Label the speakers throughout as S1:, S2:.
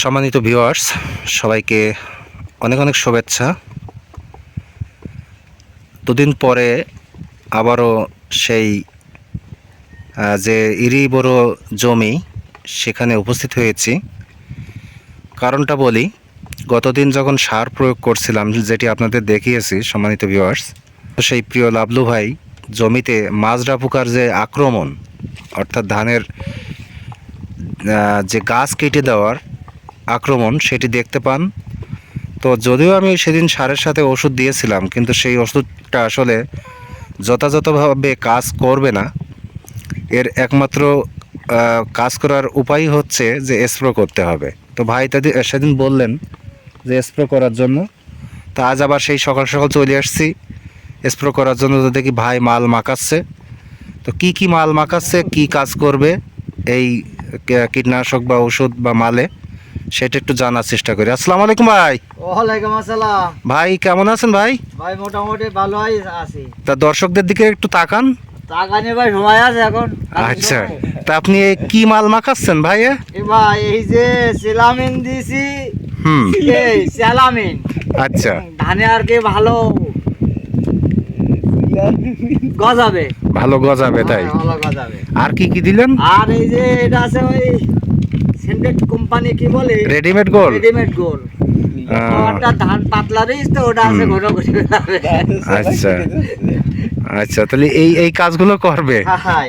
S1: সম্মানিত ভিউয়ার্স, সবাইকে অনেক অনেক শুভেচ্ছা। দুদিন পরে আবারও সেই যে ইরি বড় জমি সেখানে উপস্থিত হয়েছি। কারণটা বলি, গতদিন যখন সার প্রয়োগ করছিলাম, যেটি আপনাদের দেখিয়েছি সম্মানিত ভিউয়ার্স, সেই প্রিয় লাবলু ভাই জমিতে মাজরা পোকার যে আক্রমণ, অর্থাৎ ধানের যে গাছ কেটে দেওয়ার আক্রমণ, সেটি দেখতে পান। তো যদিও আমি সেদিন সারের সাথে ওষুধ দিয়েছিলাম, কিন্তু সেই ওষুধটা আসলে যথাযথভাবে কাজ করবে না। এর একমাত্র কাজ করার উপায় হচ্ছে যে স্প্রে করতে হবে। তো ভাই সেদিন বললেন যে স্প্রে করার জন্য, তো আজ আবার সেই সকাল সকাল চলে আসছি স্প্রে করার জন্য। তো দেখি ভাই মাল মাখাচ্ছে। তো কি মাল মাখাচ্ছে, কি কাজ করবে এই কীটনাশক বা ওষুধ বা মালে, সেটা একটু জানার চেষ্টা করি। আসসালামু আলাইকুম ভাই।
S2: ওয়ালাইকুম আসসালাম।
S1: ভাই কেমন আছেন ভাই?
S2: ভাই মোটামুটি ভালোই আছি।
S1: তা দর্শকদের দিকে একটু তাকান।
S2: টাকা নিয়ে ভাই সময় আছে এখন।
S1: আচ্ছা, তা আপনি কি মাল মাখাচ্ছেন ভাই?
S2: ভাই এই যে সেলামিন দিছি। এই সেলামিন।
S1: আচ্ছা,
S2: ধানে আর কি ভালো গজাবে।
S1: ভালো গজাবে তাই?
S2: ভালো গজাবে।
S1: আর কি দিলেন?
S2: আর এই যে এটা আছে ওই সেন্টেড কোম্পানি, কি বলে,
S1: রেডিমেড গোল।
S2: রেডিমেড গোল। ওটা ধান পাতলা রইস তো, ওটা আছে ঘন করে যাবে।
S1: আচ্ছা আচ্ছা, তাহলে এই কাজগুলো করবে।
S2: হ্যাঁ।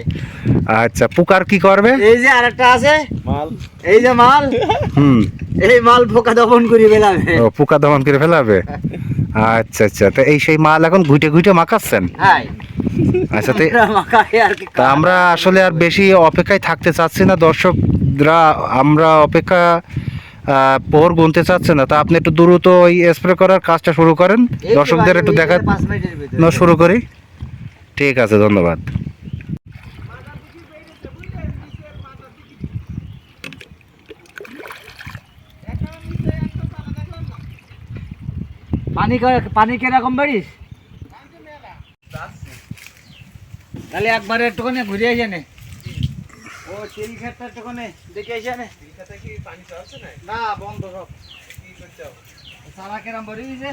S1: আচ্ছা, পোকার কি করবে?
S2: এই যে আরেকটা আছে মাল, এই যে মাল, এই মাল পোকা দমন করে ফেলাবে।
S1: ও, পোকা দমন করে ফেলাবে। আচ্ছা আচ্ছা, তো এই সেই মাল এখন ঘুটে মাখাচ্ছেন?
S2: হ্যাঁ।
S1: আচ্ছা,
S2: তা
S1: আমরা আসলে আর বেশি অপেক্ষায় থাকতে চাচ্ছি না, দর্শকরা আমরা অপেক্ষা পোহর গুনতে চাচ্ছে না। তা আপনি একটু দ্রুত ওই স্প্রে করার কাজটা শুরু করেন, দর্শকদের একটু দেখা শুরু করি। ঠিক আছে, ধন্যবাদ।
S2: পানি কিরকম বাড়িস? তাহলে একবারে একটুখানি ঘুরে আসে নে। ও তিল ক্ষেতটা একটুখানি দেখে আসে নে। না, বন্ধ সব। সারা কেরাম বাড়িছে।